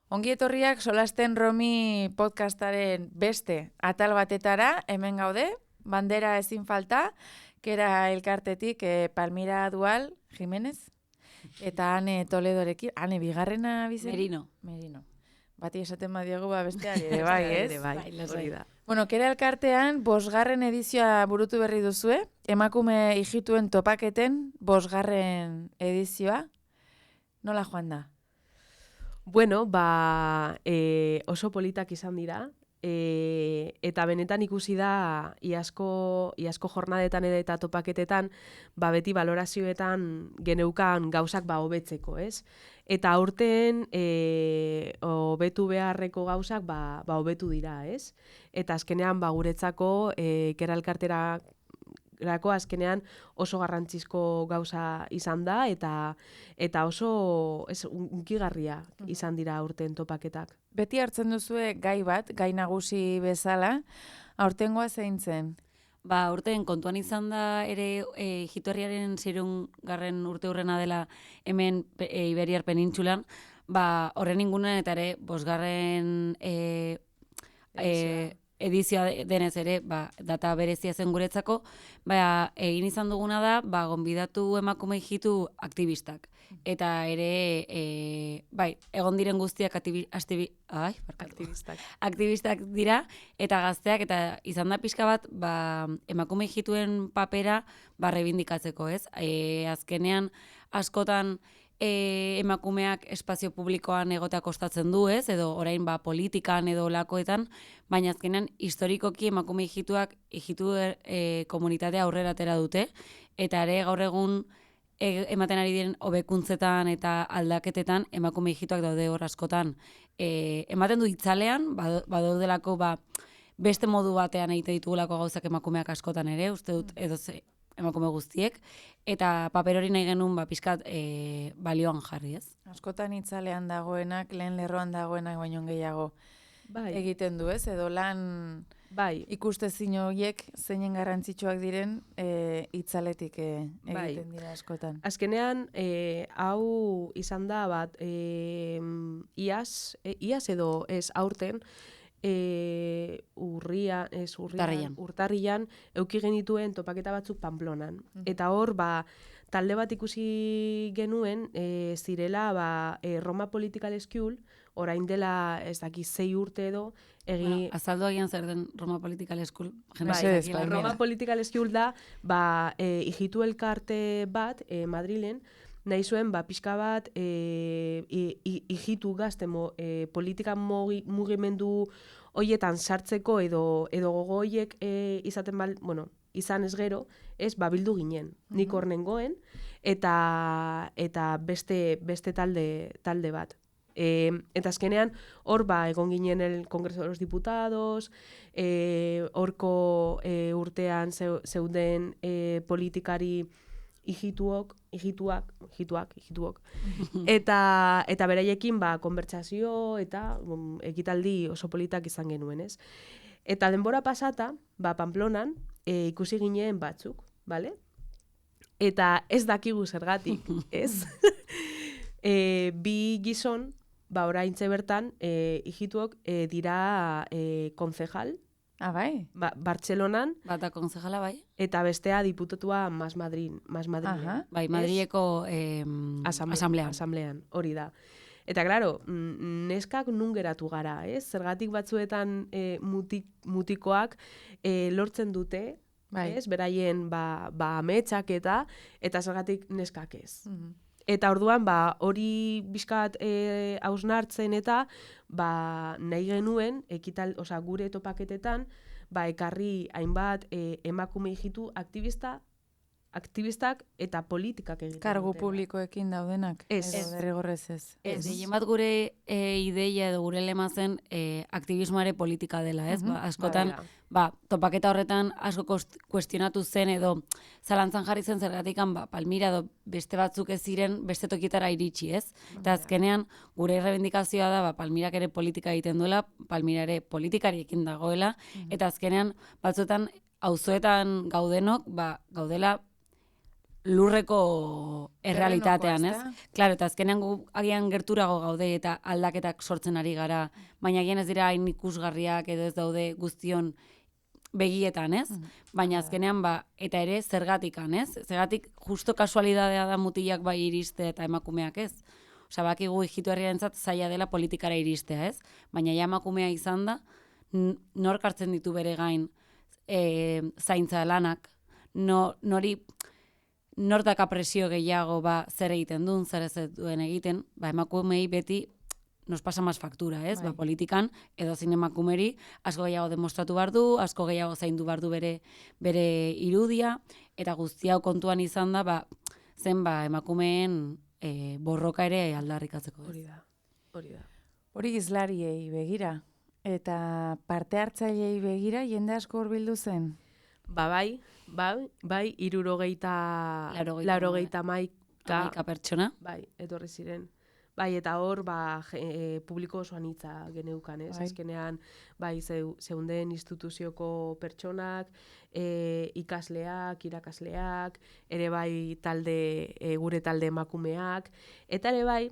Ongi etorriak Solasten Romi podcastaren beste atal batetara, hemen gaude, bandera ezin falta, kera elkartetik Palmira Dual Jimenez, eta Ane Toledorekin, Ane bigarrena bizen? Merino. Bati esaten badiogu besteari ere bai, ez? Hori da. Bueno, kera elkartean 5. edizioa burutu berri duzue, emakume ijituen topaketen 5. edizioa. Nola joan da? Bueno, oso politak izan dira, eta benetan ikusi da iazko jornadetan eta topaketetan, beti valorazioetan geneukan gauzak hobetzeko, ez? Eta aurten hobetu beharreko gauzak hobetu dira, ez? Eta azkenean guretzako kera elkartera azkenean oso garrantzizko gauza izan da eta oso unkigarria izan dira aurten topaketak. Beti hartzen duzue gai bat, gai nagusi bezala, aurtengoa zein zen? Urten kontuan izan da ere Jitorriaren 6. urteurrena dela hemen Iberiar penintsulan, horren inguruan eta ere 5. edizioa denez ere, data berezia zen guretzako, egin izan duguna da, gonbidatu emakume ijitu aktivistak. Eta ere, egon diren guztiak aktivistak dira, eta gazteak, eta izan da pixka bat, emakume ijituen papera rebindikatzeko, ez? Azkenean, askotan, emakumeak espazio publikoan egotea kostatzen du, ez? Edo orain politikan edo lakoetan, baina azkenean historikoki emakume ijituak ijitu komunitatea aurrera atera dute, eta ere gaur egun ematen ari diren hobekuntzetan eta aldaketetan emakume ijituak daude hor askotan. Ematen du itzalean, badaudelako beste modu batean egite ditugulako gauzak emakumeak askotan ere, uste dut edo emakume guztiek, eta paper hori nahi genuen pixkat balioan jarri, ez? Askotan itzalean dagoenak, lehen lerroan dagoenak baino gehiago egiten du, ez? Edo lan ikustezin horiek zeinen garrantzitsuak diren itzaletik egiten dira askotan. Azkenean, hau izan da iaz edo ez aurten, urtarrian euki genituen topaketa batzuk Pamplonan. Eta hor, talde bat ikusi genuen, zirela Roma Political School, orain dela ez daki 6 urte edo, azaldu agian zer den Roma Political School. Roma Political School da, ijitu elkarte bat, Madrilen, nahi zuen, pixka bat, ijitu gazte politika mugimendu hoietan sartzeko edo gogo hoiek izan ez gero, bildu ginen, nik hor nengoen, eta beste talde bat. Eta azkenean, hor egon ginen el Congreso de los Diputados, horko urtean zeuden politikari ijituak, eta beraiekin konbertsazio eta ekitaldi oso politak izan genuen, ez? Eta denbora pasata, Pamplonan ikusi ginen batzuk, bale? Eta ez dakigu zergatik, ez? Bi gizon, oraintxe bertan, ijituak dira konzejal, bai? Bartzelonan. Bata konzejala, bai? Eta bestea diputatua Mas Madrin. Bai, Madrileko asamblean. Hori da. Eta, klaro, neskak nun geratu gara, ez? Zergatik batzuetan mutikoak lortzen dute, ez? Beraien ametsak eta zergatik neskak ez. Eta orduan, hori bizkat hausnartzen eta nahi genuen, gure topaketetan, ekarri hainbat emakume ijitu aktivistak eta politikak egiten. Kargu publikoekin daudenak? Ez. Derrigorrez ez. Gehien bat gure ideia edo gure lema zen aktivismoare politika dela, ez? Askotan, topaketa horretan asko kuestionatu zen edo zalantzan jarri zen zergatikan Palmira edo beste batzuk ez ziren beste tokietara iritsi, ez? Eta azkenean gure rebindikazioa da Palmirak ere politika egiten duela, Palmira ere politikariekin dagoela, eta azkenean batzuetan auzoetan gaudenok, gaudela lurreko errealitatean, ez? Terrenokoa, Claro, eta azkenean agian gerturago gaude eta aldaketak sortzen ari gara, baina agian ez dira hain ikusgarriak edo ez daude guztion begietan, ez? Baina azkenean eta ere zergatikan, ez? Zergatik justo kasualidadea da mutilak bai iriste eta emakumeak ez. Osea, bakigu hijitu herriarentzat zaila dela politikara iristea, ez? Baina ja emakumea izan da, nork hartzen ditu bere gain zaintza lanak, nortaka presio gehiago zer egiten duen, zer ez duen egiten, emakumei beti nos pasa más faktura, ez? Politikan edo emakumeri asko gehiago demostratu behar du, asko gehiago zaindu behar du bere irudia, eta guzti hau kontuan izan da, zen emakumeen borroka ere aldarrikatzeko. Hori da. Hori gizlariei begira, eta parte hartzailei begira, jende asko hurbildu zen? Bai, 60 maika pertsona. Bai, etorri ziren. Bai, eta hor, publiko oso anitza geneukan, ez? Azkenean, zeunden instituzioko pertsonak, ikasleak, irakasleak, ere bai gure talde emakumeak, eta ere bai,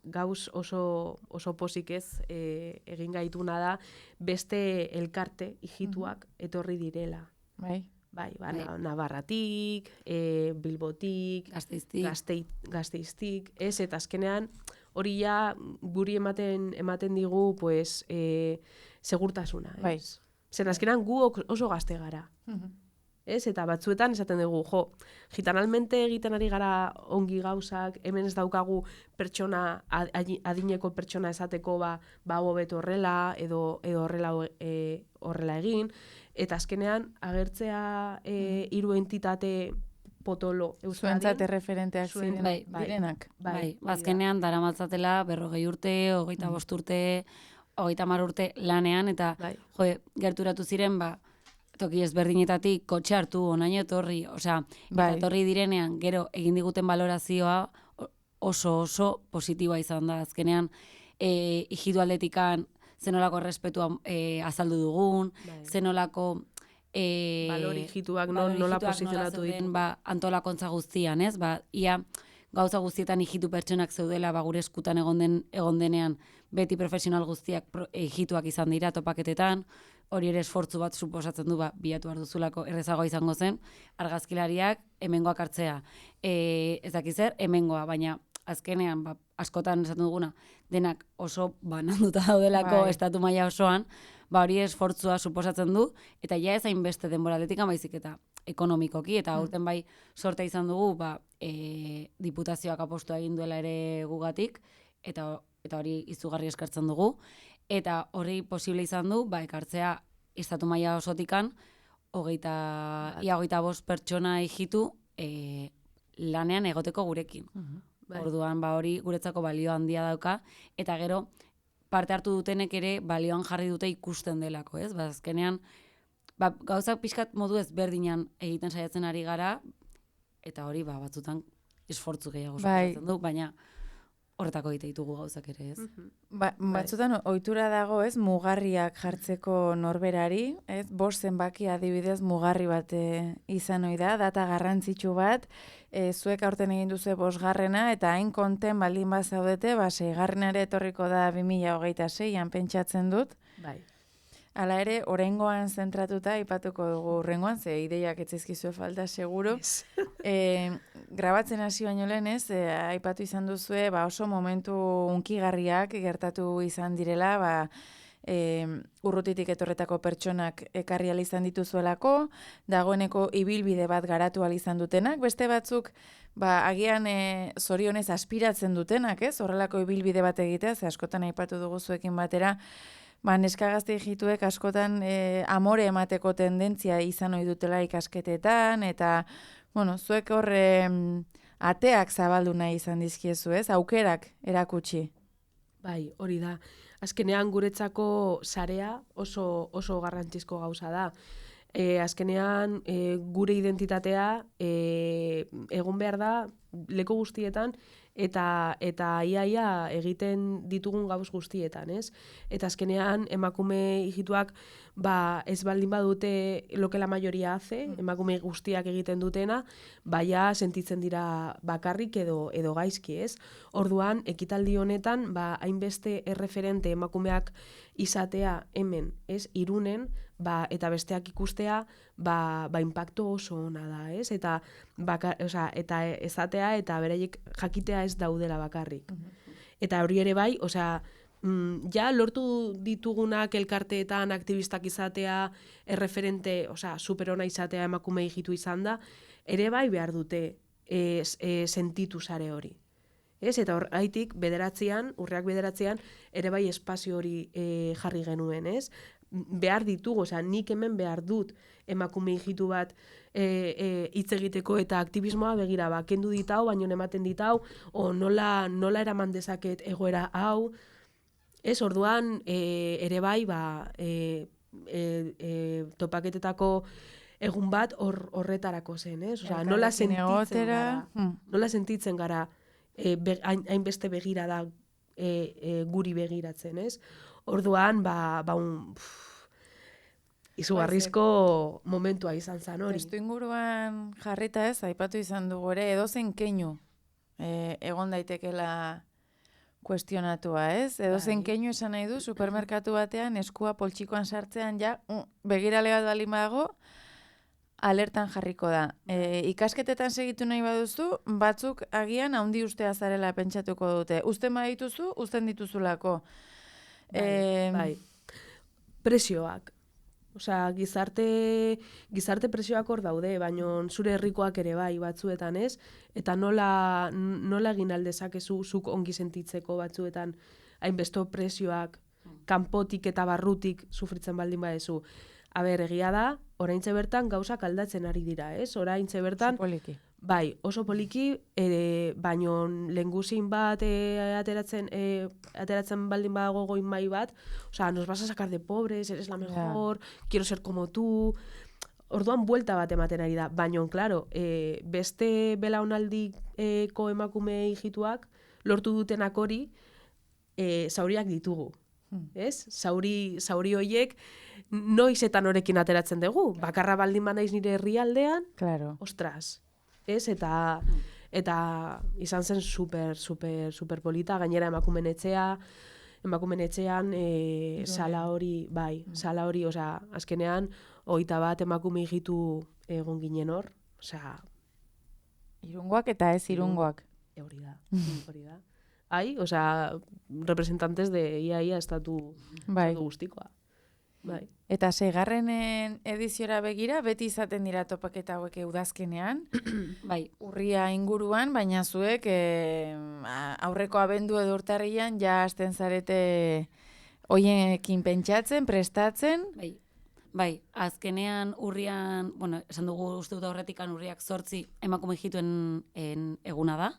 gauz oso pozik ez egin gaituna da, beste elkarte hijituak etorri direla. Bai. Navarratik, Bilbotik, Gasteiztik, ez, eta azkenean hori ja guri ematen digu segurtasuna, ez? Zer azkenean gu oso gazte gara. Ez, eta batzuetan esaten dugu, gitanalmente egiten ari gara ongi gauzak, hemen ez daukagu pertsona, adineko pertsona esateko hobeto horrela, edo horrela egin, eta azkenean agertzea hiru entitate potolo Euskadin. Zuentzat referenteak direnak. Azkenean daramatzatela 40 urte, 25 urte, 30 urte lanean, eta gerturatu ziren, toki ezberdinetatik kotxe hartu, onaino etorri, etorri direnean, gero egin diguten balorazioa oso positiboa izan da. Azkenean, hijitu aldetikan zenolako errespetua azaldu dugun, zenolako balori hijituak nola posizionatu ditu. Antolakontza guztian, ez? Ia gauza guztietan hijitu pertsonak zeudela, gure eskutan egon denean, beti profesional guztiak hijituak izan dira topaketetan, hori ere esfortzu bat suposatzen du, bilatu behar duzulako errezagoa izango zen, argazkilariak hemengoak hartzea. Ez dakizer, hemengoa, baina azkenean, askotan esaten duguna, denak oso bananduta daudelako estatu maila osoan, hori esfortzua suposatzen du, eta ja ez hainbeste denboraldetik baizik eta ekonomikoki, eta aurten sortea izan dugu, diputazioak apostua egin duela ere gugatik, eta hori izugarri eskartzen dugu, eta hori posible izan du, ekartzea estatu maila osotikan, ia 25 pertsona hijitu lanean egoteko gurekin. Orduan, hori guretzako balio handia dauka, eta gero parte hartu dutenek ere balioan jarri dute ikusten delako, ez? Azkenean, gauzak pixkat modu ezberdinan egiten saiatzen ari gara, eta hori batzutan esfortzu gehiago suposatzen du, baina horretako egite ditugu gauzak ere, ez? Batzutan ohitura dago, ez, mugarriak jartzeko norberari, ez? 5 zenbaki adibidez mugarri bat izan ohi da, data garrantzitsu bat, zuek aurten egin duzu 5. eta hain konten baldin bazaudete, 6. etorriko da 2026an pentsatzen dut. Hala ere, oraingoan zentratuta aipatuko dugu oraingoan, ze ideiak ez zaizkizue falta seguru. Grabatzen hasi baino lehen, ez, aipatu izan duzue, oso momentu hunkigarriak gertatu izan direla, urrutitik etorretako pertsonak ekarri ahal izan dituzuelako, dagoeneko ibilbide bat garatu ahal izan dutenak, beste batzuk agian zorionez aspiratzen dutenak, ez, horrelako ibilbide bat egitea, ze askotan aipatu dugu zuekin batera, neska gazte hijituek askotan amore emateko tendentzia izan ohi dutela ikasketetan, eta, zuek horre ateak zabaldu nahi izan dizkiezu, ez? Aukerak erakutsi. Bai, hori da. Azkenean guretzako sarea oso garrantzizko gauza da. Azkenean gure identitatea egon behar da leku guztietan eta iaia egiten ditugun gauz guztietan, ez? Eta azkenean emakume hijituak ez baldin badute lo que la mayoría hace, emakume guztiak egiten dutena, baia sentitzen dira bakarrik edo gaizki, ez? Orduan, ekitaldi honetan, hainbeste erreferente emakumeak izatea hemen, ez? Irunen, eta besteak ikustea, impacto oso ona da, ez? Eta ezatea eta beraiek jakitea ez daudela bakarrik. Eta hori ere bai, ja lortu ditugunak elkarteetan aktivistak izatea, erreferente, superona izatea emakume hijitu izan da, ere bai behar dute sentitu sare hori. Ez? Eta horreitik urriak 9 ere bai espazio hori jarri genuen, ez? Behar ditugu, nik hemen behar dut emakume hijitu bat hitz egiteko eta aktivismoa begira, kendu ditau, baino ematen ditau, o nola eraman dezaket egoera hau, ez, orduan, ere bai, topaketetako egun bat horretarako zen, ez? Nola sentitzen gara hainbeste begira da guri begiratzen, ez? Orduan, izugarrizko momentua izan zen hori. Testu inguruan jarrita ez, aipatu izan dugu ere, edozein keinu egon daitekela kuestionatua, ez? Edozein keinu esan nahi du, supermerkatu batean, eskua poltsikoan sartzean, ja, begirale bat balin badago, alertan jarriko da. Ikasketetan segitu nahi baduzu, batzuk agian haundi ustea zarela pentsatuko dute. Uzten badituzu, uzten dituzulako. Bai. Presioak. Gizarte presioak hor daude, baina zure herrikoak ere bai batzuetan, ez? Eta nola egin aldezakezu zuk ongi sentitzeko batzuetan hainbesto presioak kanpotik eta barrutik sufritzen baldin badezu. Egia da, oraintxe bertan gauzak aldatzen ari dira, ez? Oraintxe bertan... Poliki. Bai, oso poliki, baino lehenguzin bat ateratzen baldin badago goi mai bat, nos vas a sacar de pobres, eres la mejor, quiero ser como tú... Orduan buelta bat ematen ari da, baino, claro, beste belaunaldiko emakume hijituak lortu dutenak hori zauriak ditugu. Ez? Zauri horiek noiz eta norekin ateratzen dugu. Bakarra baldin banaiz nire herrialdean, ostras. Ez? Eta izan zen super polita, gainera emakumen etxean sala hori, azkenean 21 emakume hijitu egon ginen hor, Irungoak eta ez irungoak. Hori da. Representantes de ia estatu guztikoa. Bai. Eta 6. ediziora begira, beti izaten dira topaketa hauek udazkenean, bai, urria inguruan, baina zuek aurreko abendu edo urtarrian ja hasten zarete hoiekin pentsatzen, prestatzen. Bai, azkenean urrian, esan dugu uste dut horretikan urriak 8 emakume hijituen eguna da,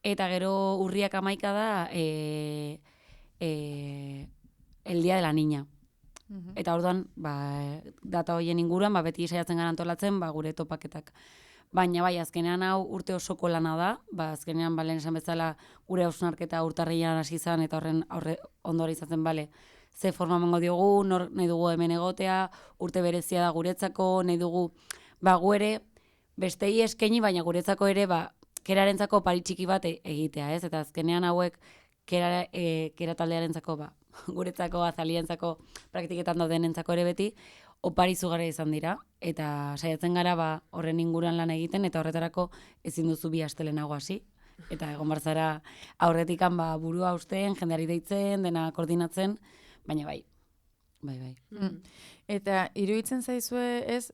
eta gero urriak 11 da el Día de la Niña. Eta orduan, data hoien inguruan, beti saiatzen gara antolatzen, gure topaketak. Baina bai, azkenean hau urte osoko lana da, azkenean lehen esan bezala gure hausnarketa urtarrian hasi izan, eta horren ondora izatzen, ze forma emango diogu, nahi dugu hemen egotea, urte berezia da guretzako, nahi dugu, gu ere, bestei eskaini, baina guretzako ere, kerarentzako pari txiki bat egitea, ez? Eta azkenean hauek kera taldearentzako, guretzako, azalientzako, praktiketan daudenentzako ere beti, opari izugarria izan dira, eta saiatzen gara horren inguruan lan egiten, eta horretarako ezin duzu 2 astelenago hasi, eta egon barzara aurretikan burua usten, jendeari deitzen, dena koordinatzen, baina bai. Eta iruditzen zaizue ez,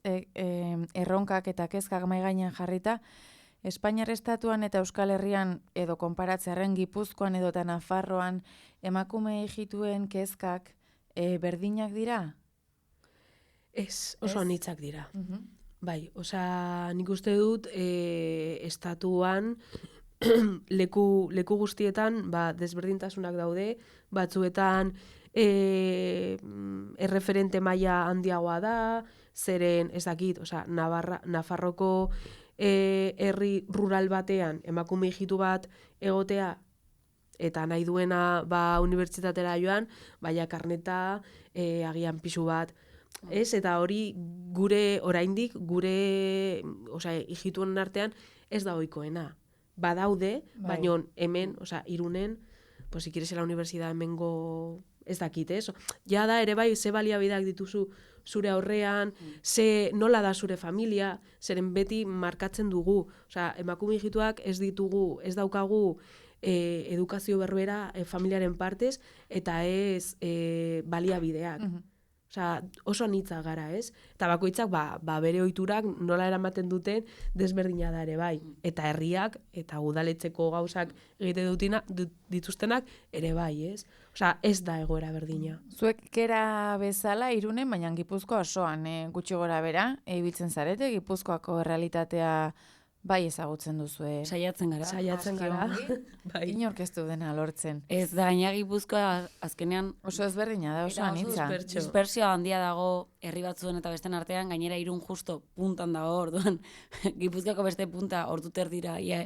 erronkak eta kezkak mahai gainean jarrita, Espainiar estatuan eta Euskal Herrian edo konparatzearen Gipuzkoan edo eta Nafarroan emakume hijituen kezkak berdinak dira? Ez, oso anitzak dira. Bai, nik uste dut estatuan leku guztietan desberdintasunak daude, batzuetan erreferente maila handiagoa da, zeren ez dakit, Nafarroko herri rural batean emakume hijitu bat egotea eta nahi duena unibertsitatera joan, baina karneta, agian pisu bat, ez? Eta hori oraindik gure, hijituen artean ez da ohikoena. Badaude, baina hemen, Irunen, pues si quieres la universidad hemengo ez dakit, ez? Ja da ere bai ze baliabideak dituzu zure aurrean, nola da zure familia, zeren beti markatzen dugu. Emakume hijituak ez daukagu edukazio berbera familiaren partez, eta ez baliabideak. Oso anitza gara, ez? Eta bakoitzak bere ohiturak nola eramaten duten desberdina da ere bai. Eta herriak eta udaletxeko gauzak egite dituztenak ere bai, ez? Ez da egoera berdina. Zuek kera bezala Irunen, baina Gipuzkoa osoan gutxi gora bera, ibiltzen zarete, Gipuzkoako errealitatea bai ezagutzen duzue. Saiatzen gara. Bai. Inork ez du dena lortzen. Ez da gaina Gipuzkoa azkenean oso ezberdina da, oso anitza. Dispersioa handia dago herri batzuen eta besten artean, gainera Irun justo puntan dago, orduan Gipuzkoako beste punta ordu terdira ia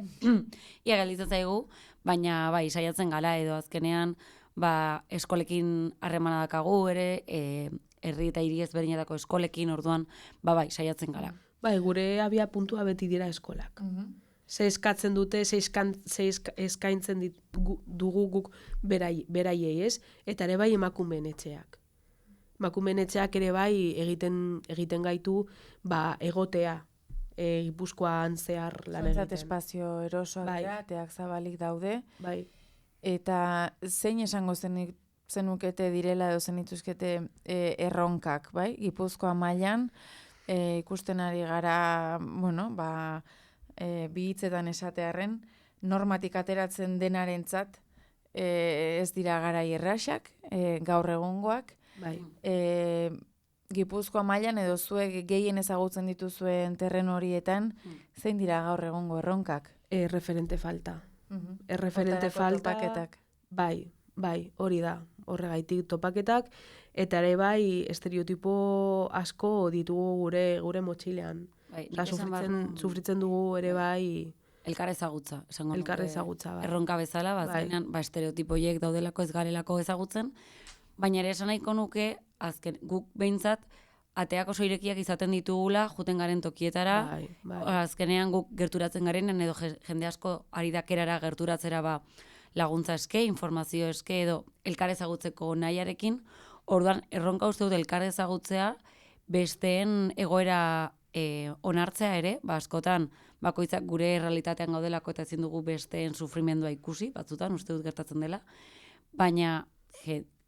gelditzen zaigu, baina bai, saiatzen gala edo azkenean eskolekin harremana dakagu ere, herri eta hiri ezberdinetako eskolekin, orduan bai, saiatzen gala. Bai, gure abia puntua beti dira eskolak. Ze eskatzen dute, ze eskaintzen dugu guk beraiei, ez? Eta ere bai emakumeen etxeak. Emakumeen etxeak ere bai egiten gaitu egotea. Gipuzkoan zehar lan egiten. Zuentzat espazio erosoak dira, teak zabalik daude. Bai. Eta zein esango zenukete direla edo zenituzkete erronkak, bai? Gipuzkoa mailan, ikusten ari gara, bi hitzetan esatearren, normatik ateratzen denarentzat ez dira garai erraxak, gaur egungoak. Bai. Gipuzkoa mailan edo zuek gehien ezagutzen dituzuen terreno horietan, zein dira gaur egungo erronkak? Referente falta. Referente falta. Topaketak. Bai, hori da. Horregaitik topaketak, eta ere bai estereotipo asko ditugu gure motxilean. Sufritzen dugu ere bai elkar ezagutza, esango nuke. Elkar ezagutza, bai. Erronka bezala, azkenean estereotipoiek daudelako ez garelako ezagutzen, baina ere esan nahiko nuke, azken guk behintzat ateak oso irekiak izaten ditugula juten garen tokietara, azkenean guk gerturatzen garenean edo jende asko ari dakerara gerturatzera laguntza eske, informazio eske edo elkar ezagutzeko nahiarekin, orduan erronka uste dut elkar ezagutzea besteen egoera onartzea ere, askotan bakoitzak gure errealitatean gaudelako eta ezin dugu besteen sufrimendua ikusi, batzutan uste dut gertatzen dela, baina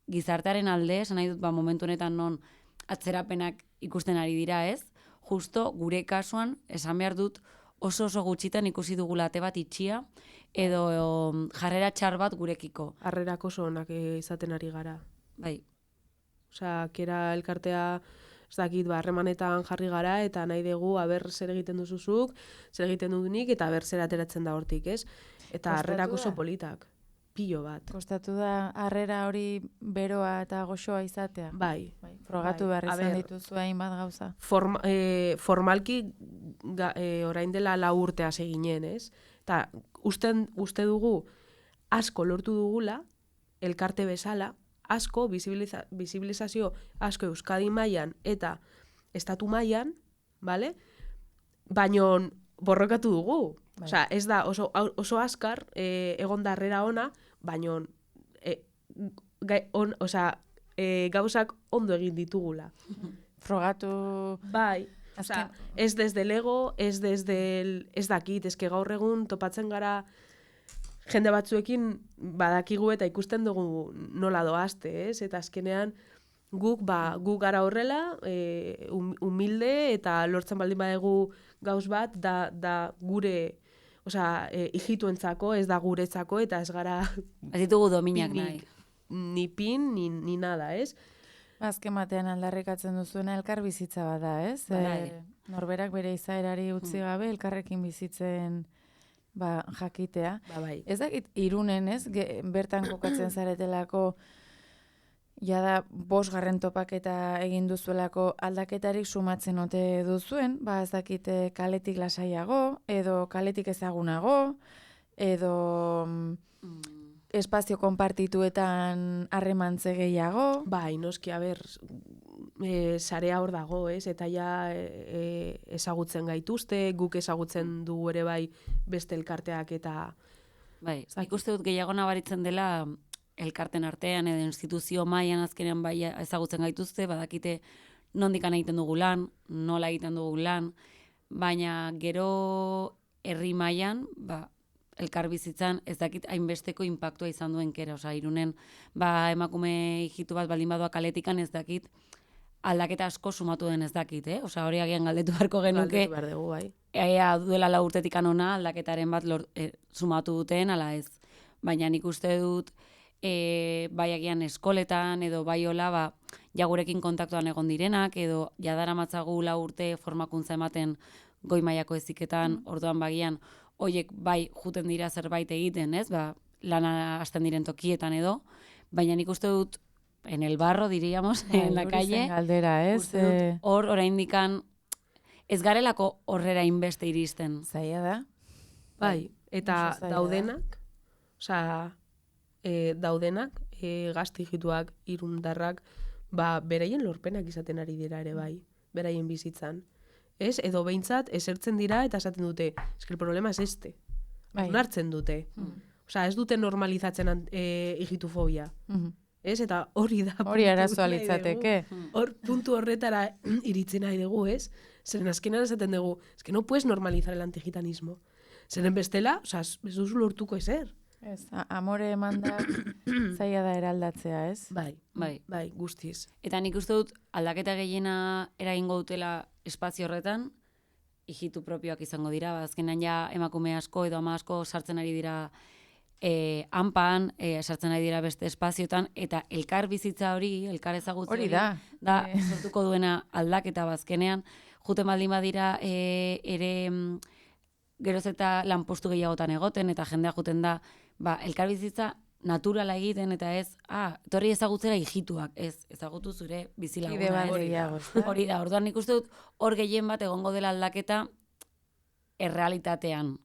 gizartearen alde, esan nahi dut momentu honetan non atzerapenak ikusten ari dira ez, justo gure kasuan esan behar dut oso gutxitan ikusi dugula ate bat itxia, edo jarrera txar bat gurekiko. Harrerak oso onak izaten ari gara. Bai. Kera elkartea, ez dakit, harremanetan jarri gara, eta nahi dugu, zer egiten duzuzuk, zer egiten dudunik, eta zer ateratzen da hortik, ez? Eta harrerak oso politak. Pilo bat. Kostatu da harrera hori beroa eta goxoa izatea? Bai. Frogatu behar izan dituzu hainbat gauza? Formalki orain dela 4 urte hasi ginen, ez? Eta uste dugu asko lortu dugula, elkarte bezala, asko, bizibilizazio asko Euskadi mailan eta estatu mailan, bale? Baina borrokatu dugu. Ez da oso azkar egon da harrera ona, baina gauzak ondo egin ditugula. Frogatu... Bai. Ez desde lego, ez dakit, eske gaur egun topatzen gara jende batzuekin badakigu eta ikusten dugu nola doazte, ez? Eta azkenean guk gara horrela, humilde eta lortzen baldin badegu gauz bat, da gure, hijituentzako, ez da guretzako, eta ez gara... Ez ditugu dominak nahi. Ni pin, ni nada, ez? Azken batean aldarrikatzen duzuena elkar bizitza bada, ez? Norberak bere izaerari utzi gabe, elkarrekin bizitzen jakitea. Bai. Ez dakit Irunen, ez? Bertan kokatzen zaretelako Jada 5. topaketa egin duzuelako aldaketarik sumatzen ote duzuen, ez dakite kaletik lasaiago, edo kaletik ezagunago, edo espazio konpartituetan harremantze gehiago. Bai, noski, sarea hor dago, ez? Eta ja ezagutzen gaituzte, guk ezagutzen dugu ere bai beste elkarteak eta... Bai, ikuste dut gehiago nabaritzen dela elkarten artean edo instituzio mailan azkenean bai ezagutzen gaituzte, badakite nondikan egiten dugu lan, nola egiten dugu lan, baina gero herri mailan, elkar bizitzan ez dakit hainbesteko inpaktua izan duen kera, Irunen emakume hijitu bat baldin badoa kaletikan ez dakit aldaketa asko sumatu den ez dakit, hori agian galdetu beharko genuke. Galdetu behar dugu, bai. Ea duela 4 urtetik ona aldaketaren bat sumatu duten, ala ez. Baina nik uste dut bai agian eskoletan edo bai hola jagurekin kontaktuan egon direnak edo jadara matzagu 4 urte formakuntza ematen goi mailako heziketan, orduan bagian hoiek bai juten dira zerbait egiten, ez? Lana hasten diren tokietan edo, baina nik uste dut en el barro, diríamos, en la calle. Galdera, ez? Hor oraindikan ez garelako horrera inbeste iristen. Zaila da. Bai, eta daudenak, gazte hijituak, irundarrak, beraien lorpenak izaten ari dira ere bai, beraien bizitzan. Ez? Edo behintzat, esertzen dira eta esaten dute, eske el problema es este. Onartzen dute. Ez dute normalizatzen hijitufobia. Ez? Eta hori da. Hori arazoa litzateke. Hor puntu horretara iritzen nahi dugu, ez? Zeren azkenan esaten dugu, eske no puedes normalizar el antigitanismo. Zeren bestela, ez duzu lortuko ezer. Ez, amore emandak zaila da eraldatzea, ez? Bai, guztiz. Eta nik uste dut aldaketa gehiena eragingo dutela espazio horretan, hijitu propioak izango dira, azkenan ja emakume asko edo ama asko sartzen ari dira hanpan, sartzen ari dira beste espaziotan, eta elkar bizitza hori, elkar ezagutza hori, da sortuko duena aldaketa bazkenean, juten baldin badira ere geroz eta lanpostu gehiagotan egoten, eta jendea juten da, elkar bizitza naturala egiten, eta ez, etorri ezagutzera hijituak, ez, ezagutu zure bizilaguna. Hori da, orduan nik uste dut, hor gehien bat egongo dela aldaketa errealitatean.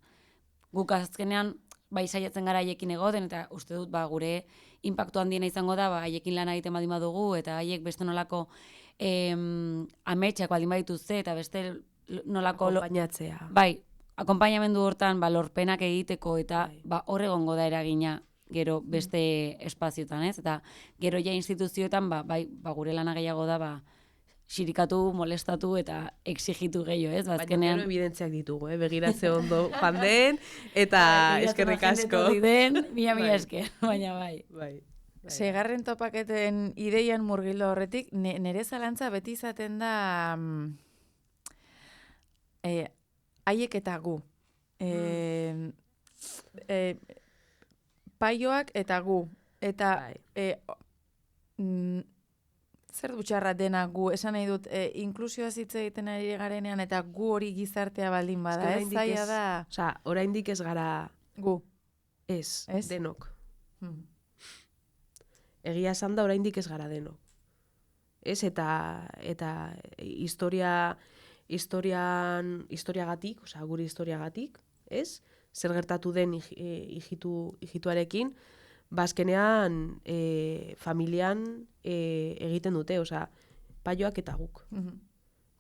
Guk azkenean, saiatzen gara haiekin egoten, eta uste dut, gure inpaktu handiena izango da, haiekin lan egiten baldin badugu, eta haiek beste nolako ametsak baldin badituzte, eta beste nolako... Akompainatzea. Akompainamendu hortan lorpenak egiteko, eta hor egongo da eragina gero beste espaziotan, ez? Eta gero ja instituzioetan, gure lana gehiago da, xirikatu, molestatu eta exigitu gehiago, ez? Baina gero evidentziak ditugu, begiratze ondo joan den, eta eskerrik asko. Mila esker, baina bai. 6. topaketen ideian murgildo horretik, nire zalantza beti izaten da haiek eta gu. Paioak eta gu. Eta zer dutxarra dena gu, esan nahi dut, inklusioa hitz egiten ari garenean eta gu hori gizartea baldin bada, ez zaila da. Oraindik ez gara gu. Ez, denok. Egia esan da oraindik ez gara denok. Ez, eta historiagatik, gure historiagatik, ez? Zer gertatu den hijituarekin, bazkenean familian egiten dute, paioak eta guk.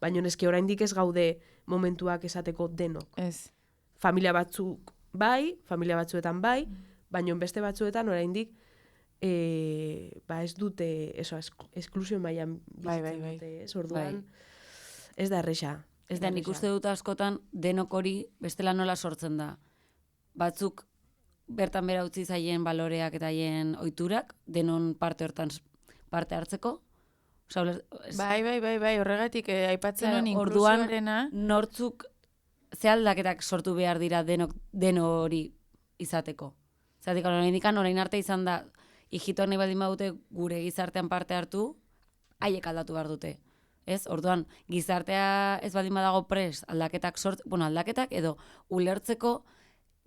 Baina eski oraindik ez gaude momentuak esateko denok. Ez. Familia batzuk bai, familia batzuetan bai, baina beste batzuetan oraindik ez dute, esklusio mailan bizitzen dute, ez? Orduan, ez da erresa. Ez da, nik uste dut askotan denok hori bestela nola sortzen da. Batzuk bertan bera utzi zaien baloreak eta haien ohiturak, denon parte hortan parte hartzeko. Bai, horregatik aipatzen nuen inklusioarena. Orduan, nortzuk ze aldaketak sortu behar dira deno hori izateko. Zatik, orain arte izan da, hijituak nahi baldin badute gure gizartean parte hartu, haiek aldatu behar dute. Ez? Orduan, gizartea ez baldin badago prest aldaketak aldaketak edo ulertzeko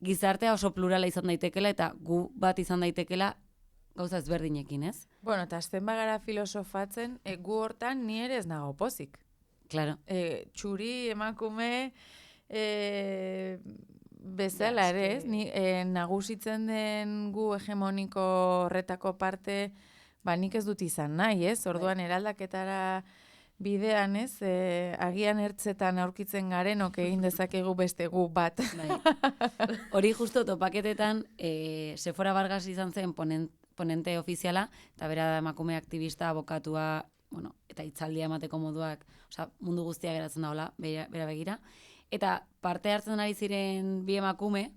gizartea oso plurala izan daitekela eta gu bat izan daitekela gauza ezberdinekin, ez? Bueno, eta azten bagara filosofatzen, gu hortan ni ere ez nago pozik. Claro. Txuri, emakume, bezala ere, ez? Ni nagusitzen den gu hegemoniko horretako parte, nik ez dut izan nahi, ez? Orduan eraldaketara bidean, ez? Agian ertzetan aurkitzen garen, egin dezakegu beste gu bat. Hori justo topaketetan, Sephora Vargas izan zen ponente ofiziala, eta bera da emakume aktivista, abokatua, eta hitzaldia emateko moduak, mundu guztia geratzen daola, bera begira. Eta parte hartzen ari ziren bi emakume,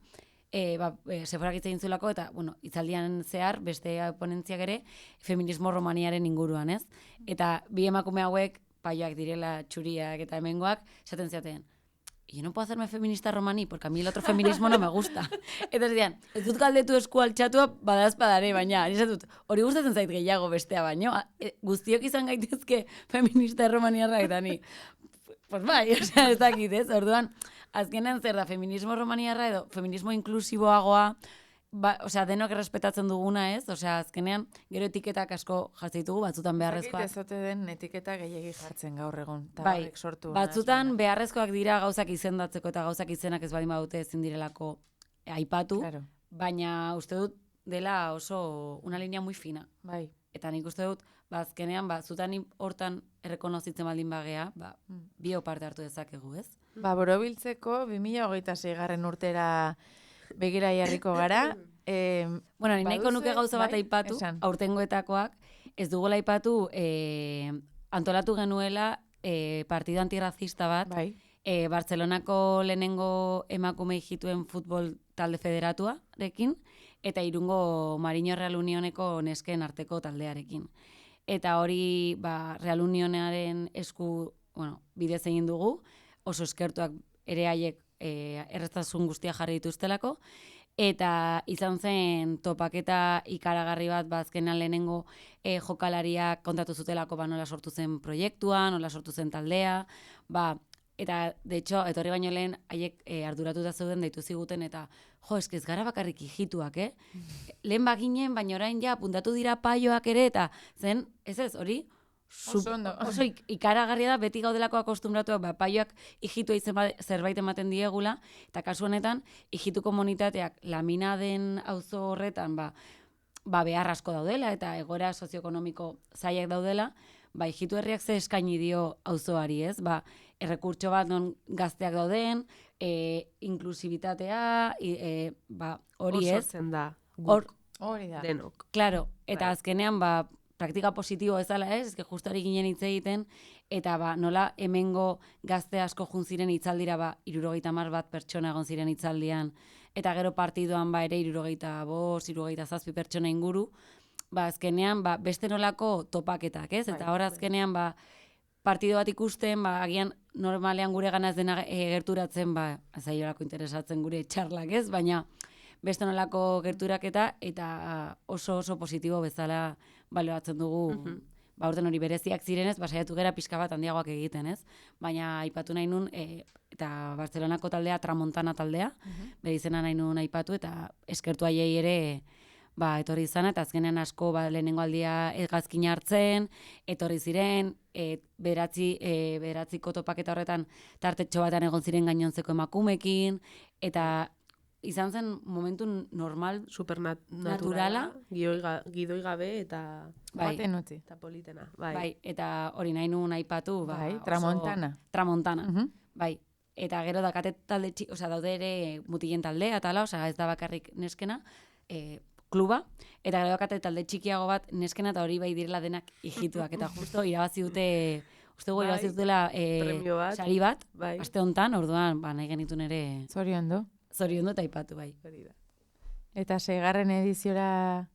Sephorak hitz egin zulako, eta hitzaldian zehar, beste ponentziak ere, feminismo romaniaren inguruan, ez? Eta bi emakume hauek, paioak direla, txuriak eta hemengoak, esaten ziaten, yo no puedo hacerme feminista romaní, porque a mí el otro feminismo no me gusta. Eta zidean, ez dut galdetu esku altxatua badazpadare, baina, hori gustatzen zait gehiago bestea baino, guztiok izan gaitezke feminista romaniarra eta ni. Pues bai, ez dakit, ez? Orduan, azkenean zer da, feminismo romaniarra edo feminismo inklusiboagoa, denok errespetatzen duguna, ez? Azkenean, gero etiketak asko jartzen ditugu, batzutan beharrezkoak. Ez ote den etiketa gehiegi jartzen gaur egun. Bai, batzutan beharrezkoak dira gauzak izendatzeko eta gauzak izenak ez badin badute ezin direlako aipatu, baina uste dut dela oso una linea muy fina. Bai. Eta nik uste dut, azkenean, zutan hortan errekonozitzen baldin bagea, bio parte hartu dezakegu, ez? Borobiltzeko 2026 urtera begira jarriko gara. Ni nahiko nuke gauza bat aipatu, aurtengoetakoak, ez dugola aipatu, antolatu genuela partido antirrazista bat, Bartzelonako lehenengo emakume ijituen futbol talde federatuarekin, eta Irungo Mariño Real Unioneko nesken arteko taldearekin. Eta hori Real Unionaren esku bidez egin dugu, oso eskertuak ere haiek erreztasun guztia jarri dituztelako, eta izan zen topaketa ikaragarri bat, azkenean lehenengo jokalariak kontatu zutelako nola sortu zen proiektua, nola sortu zen taldea, eta, de hecho, etorri baino lehen, haiek arduratuta zeuden deitu ziguten, eta, ez gara bakarrik hijituak, Lehen baginen, baina orain puntatu dira paioak ere, eta zen, hori, oso ikaragarria da, beti gaudelako akostumbratuak, paioak hijitua zerbait ematen diegula, eta kasu honetan, hijitu komunitateak lamina den auzo horretan, behar asko daudela, eta egoera sozioekonomiko zailak daudela, hijitu herriak ze eskaini dio auzoari, ez? Errekurtso bat non gazteak dauden, inklusibitatea, hori ez? Osortzen da, hori da. Denok. Claro, eta azkenean, praktika positibo ezala ez, justo hori ginen hitz egiten, eta nola hemengo gazte asko jun ziren hitzaldira 70 bat pertsona egon ziren hitzaldian, eta gero partidoan ere 75, 77 pertsona inguru, azkenean beste nolako topaketak, ez? Eta hor azkenean partido bat ikusten, agian normalean gure gana ez dena gerturatzen, ez aiolako interesatzen gure txarlak, ez? Baina beste nolako gerturaketa eta oso positibo bezala baloratzen dugu. Aurten hori bereziak zirenez, saiatu gera pixka bat handiagoak egiten, ez? Baina aipatu nahi nun, eta Bartzelonako taldea, Tramontana taldea, bere izena nahi nun aipatu, eta eskertu haiei ere etorri izan, eta azkenean asko lehenengo aldia hegazkin hartzen, etorri ziren, bederatziko topaketa horretan tartetxo batean egon ziren gainontzeko emakumekin, eta izan zen momentu normal, supernaturala, gidoi gabe eta baten utzi. Eta politena. Eta hori nahi nuen aipatu. Tramontana. Tramontana, Eta gero dakate talde txik, daude ere mutilen taldea, ez da bakarrik neskena, kluba, eta gero dakate talde txikiago bat neskena, eta hori direla denak hijituak, eta justo irabazi dute, irabazi dutela sari bat, aste hontan, orduan, nahi genitun ere... Zoriondo eta aipatu, Eta 6. ediziora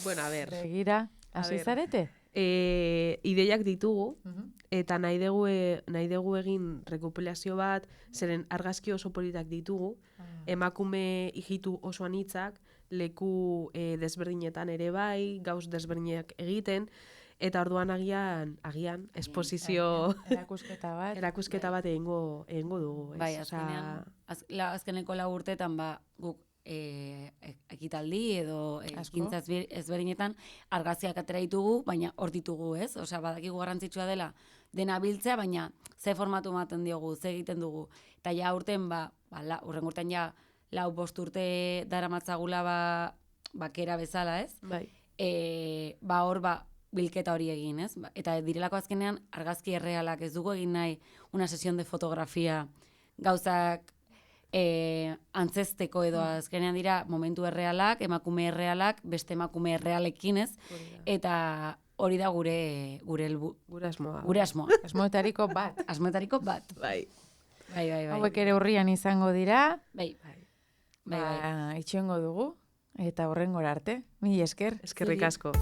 begira, hasi zarete? Ideiak ditugu, eta nahi dugu egin rekopilazio bat, zeren argazki oso politak ditugu, emakume hijitu oso anitzak, leku desberdinetan ere gauz desberdinak egiten, eta orduan agian esposizio erakusketa bat egingo dugu. Azkeneko 4 urteetan guk ekitaldi edo Asko. ekintza ezberdinetan argazkiak atera ditugu, baina hor ditugu, ez? Osea, badakigu garrantzitsua dela dena biltzea, baina ze formatu ematen diogu, ze egiten dugu. Eta ja urten, urren urtean ja 4-5 urte daramatzagula bakera bezala, ez? Bai. Hor bilketa hori egin, ez? Eta direlako azkenean argazki errealak, ez dugu egin nahi una sesión de fotografia gauzak antzesteko edo azkenean dira momentu errealak, emakume errealak, beste emakume errealekin, ez? Eta hori da gure asmoa. Gure asmoa. Asmoetariko bat. Asmoetariko bat. Bai. Bai. Hauek ere urrian izango dira. Bai. Itxoengo dugu. Eta horrengora arte. Mila esker. Eskerrik asko.